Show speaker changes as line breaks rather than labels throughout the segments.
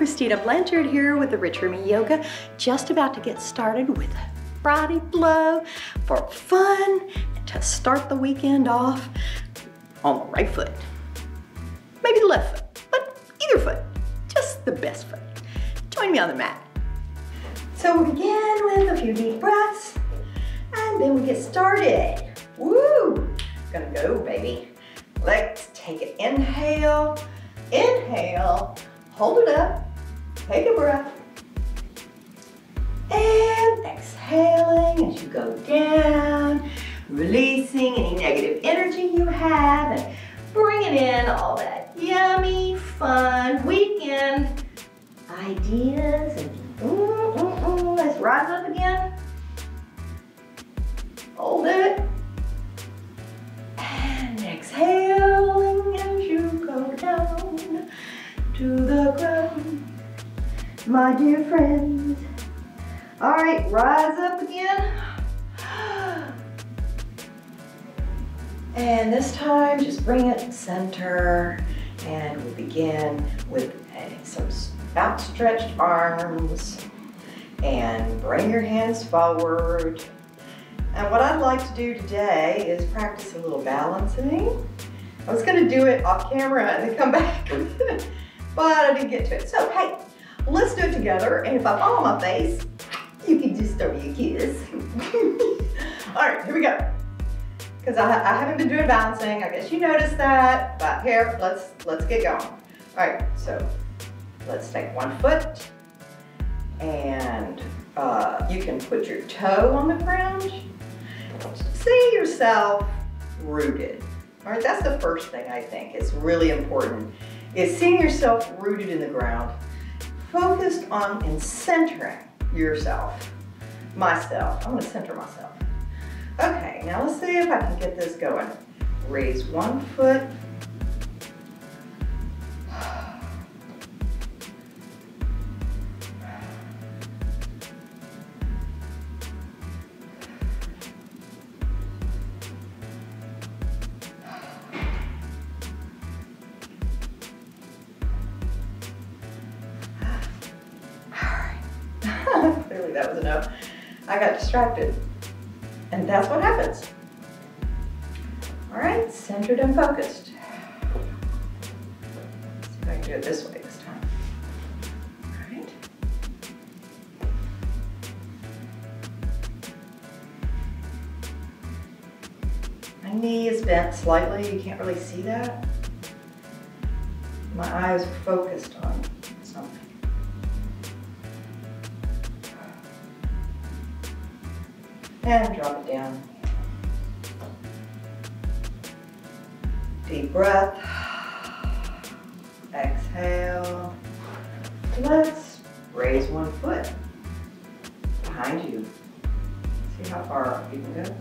Christina Blanchard here with aricherme Yoga, just about to get started with a Friday flow for fun and to start the weekend off on the right foot. Maybe the left foot, but either foot, just the best foot. Join me on the mat. So we begin with a few deep breaths and then we get started. Woo! Gonna go, baby. Let's take it. Inhale, inhale, hold it up, take a breath, and exhaling as you go down, releasing any negative energy you have and bringing in all that yummy, fun weekend ideas. And let's rise up again. Hold it. And exhaling as you go down to the ground, my dear friends. All right, rise up again. And this time, just bring it center, and we'll begin with some outstretched arms, and bring your hands forward. And what I'd like to do today is practice a little balancing. I was gonna do it off camera and then come back, but I didn't get to it. So hey, let's do it together. And if I fall on my face, you can just throw me a kiss. All right, here we go. Because I haven't been doing balancing. I guess you noticed that, but here, let's get going. All right, so let's take one foot, and you can put your toe on the ground. See yourself rooted. All right, that's the first thing I think is really important, is seeing yourself rooted in the ground, focused on and centering yourself. Myself, I'm gonna center myself. Okay, now let's see if I can get this going. Raise one foot. Clearly that was enough. I got distracted. And that's what happens. All right, centered and focused. See if I can do it this way this time. All right. My knee is bent slightly. You can't really see that. My eyes are focused on something. And drop it down. Deep breath. Exhale. Let's raise one foot behind you. See how far up you can go.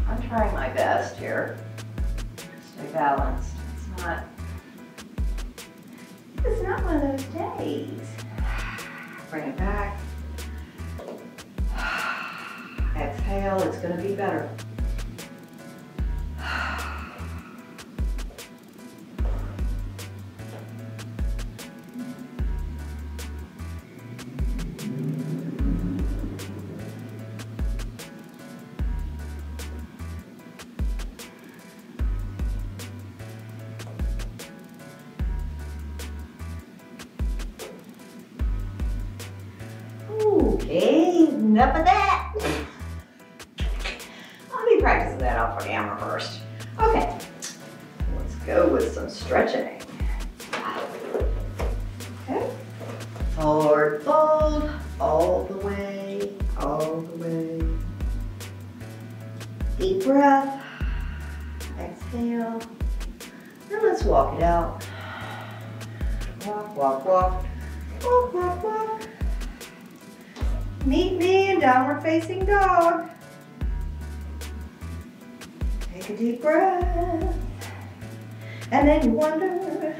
I'm trying my best here. Stay balanced. It's not one of those days. Bring it back. Exhale, it's going to be better. Okay, enough of that. I'll be practicing that off camera first. Okay, let's go with some stretching. Okay, forward fold, all the way, all the way. Deep breath, exhale, and let's walk it out. Walk, walk, walk, walk, walk, walk. Meet me in downward facing dog. Take a deep breath. And then you wonder,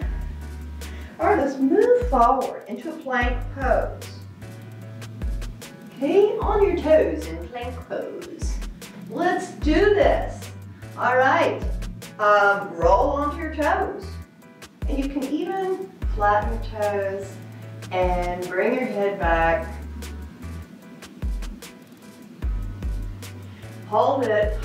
all right, let's move forward into a plank pose. Stay on your toes in plank pose. Let's do this. All right, roll onto your toes. And you can even flatten your toes and bring your head back. Hold it.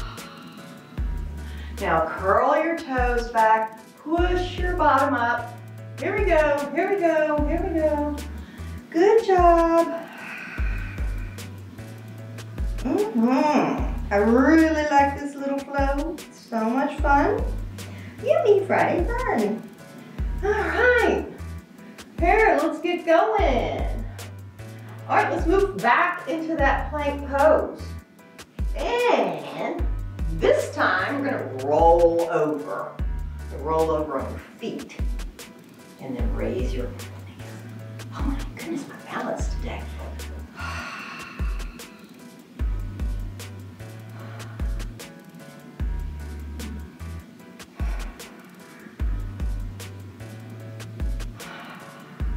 Now curl your toes back, push your bottom up. Here we go, here we go, here we go. Good job. I really like this little flow. It's so much fun. Yummy Friday fun. All right, here, let's get going. All right, let's move back into that plank pose. And this time, we're gonna roll over. Roll over on your feet. And then raise your legs. Oh my goodness, my balance today.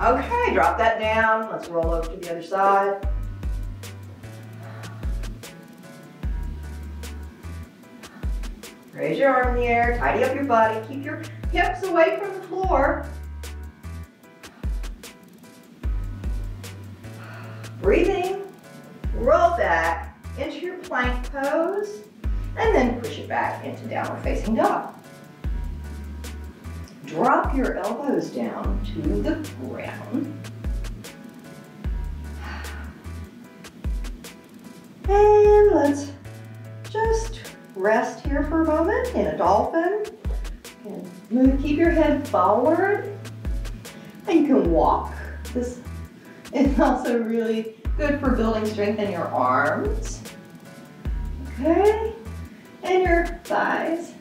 Okay, drop that down. Let's roll over to the other side. Raise your arm in the air, tidy up your body, keep your hips away from the floor. Breathing, roll back into your plank pose, and then push it back into downward facing dog. Drop your elbows down to the ground. And let's just rest here for a moment in a dolphin. And keep your head forward. And you can walk. This is also really good for building strength in your arms. Okay, and your thighs.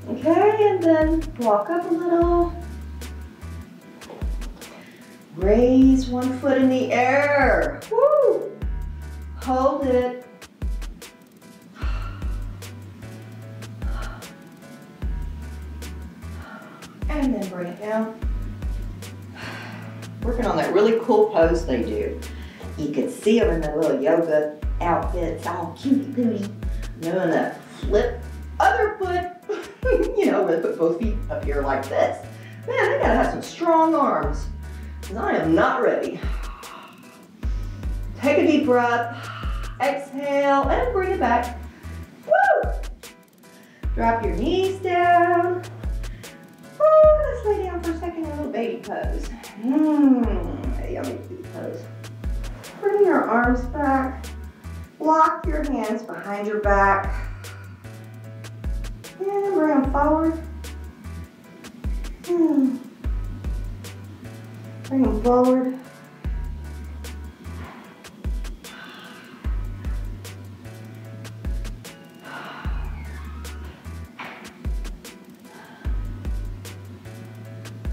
Okay, and then walk up a little. Raise one foot in the air. Woo! Hold it. And then bring it down. Working on that really cool pose they do. You could see them in their little yoga outfits, all cutie pootie, doing that flip other foot. You know, where they put both feet up here like this. Man, they gotta have some strong arms, because I am not ready. Take a deep breath, exhale, and bring it back. Woo! Drop your knees down. Woo! Let's lay down for a second in a little baby pose. A yummy baby pose. Bring your arms back. Lock your hands behind your back. And bring them forward. Bring them forward.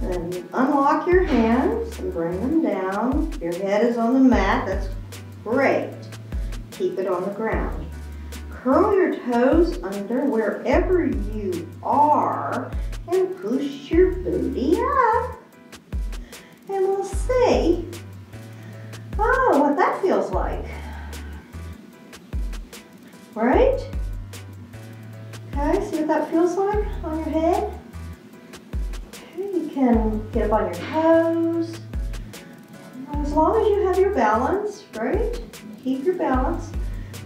And unlock your hands and bring them down. Your head is on the mat. That's great. Keep it on the ground. Curl your toes under wherever you are and push your booty up. And we'll see, what that feels like. Right? Okay, see what that feels like on your head? Okay, you can get up on your toes. As long as you have your balance, right? Keep your balance.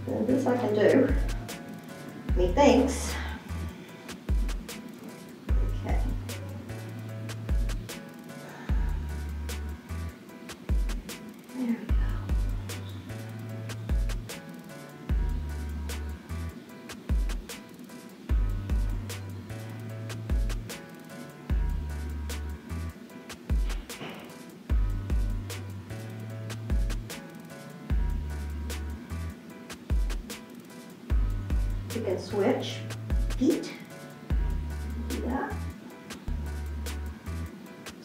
And this I can do. Methinks. Okay. There we go. You can switch feet. Do that.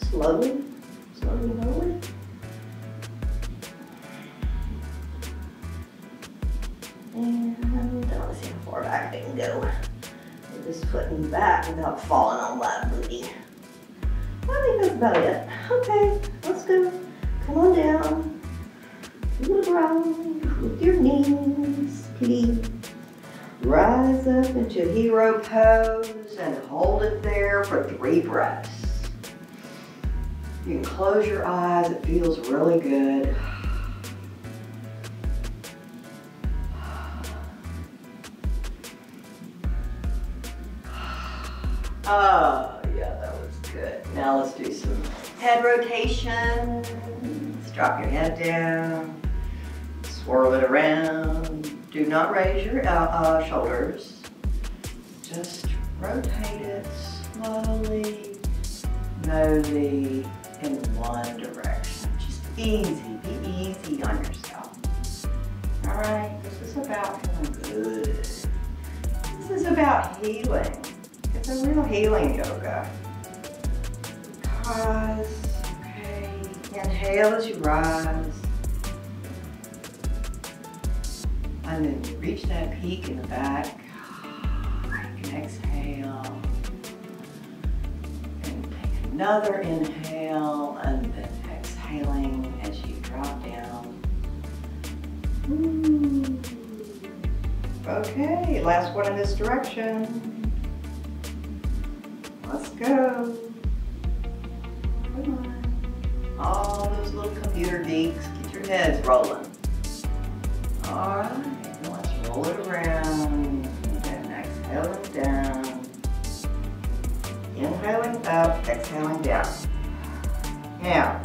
Slowly, slowly. And let's see how far back I can go with this foot in the back without falling on my booty. I think that's about it. Okay, let's go. Come on down. to the ground with your knees, please. Rise up into hero pose and hold it there for 3 breaths. You can close your eyes, it feels really good. Oh, yeah, that was good. Now let's do some head rotations. Drop your head down, swirl it around. Do not raise your shoulders. Just rotate it slowly, slowly in one direction. Just easy, be easy on yourself. All right, this is about feeling good. This is about healing. It's a real healing yoga. Because, okay, inhale as you rise. And then you reach that peak in the back. You can exhale. And take another inhale and then exhaling as you drop down. Ooh. Okay, last one in this direction. Let's go. Come on. All those little computer geeks, get your heads rolling. All right, now let's roll it around. And then exhaling down. Inhaling up, exhaling down. Now,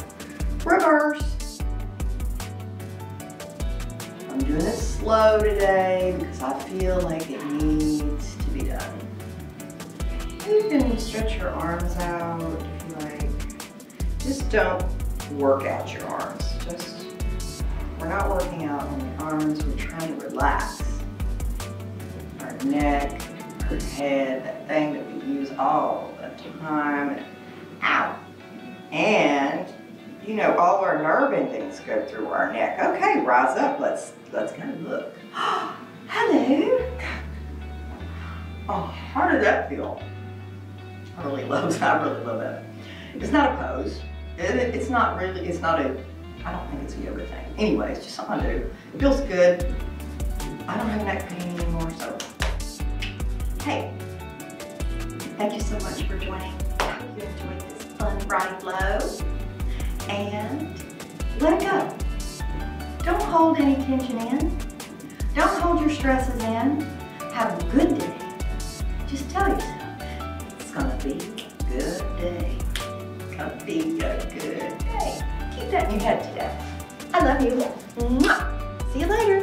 reverse. I'm doing this slow today because I feel like it needs to be done. You can stretch your arms out if you like. Just don't work out your arms. We're not working out on the arms, we're trying to relax our neck, our head, that thing that we use all the time. Ow. And you know, all our nerve endings go through our neck. Okay, rise up, let's kind of look. Hello. Oh, how did that feel? I really love that. It's not a pose. It's not a, I don't think it's a yoga thing. Anyway, it's just something I do. It feels good. I don't have neck pain anymore, so. Hey, thank you so much for joining. I hope you enjoyed this fun ride flow. And let it go. Don't hold any tension in. Don't hold your stresses in. Have a good day. Just tell yourself, it's gonna be a good day. It's gonna be a good day. Keep that in your head today. I love you. Mwah. See you later.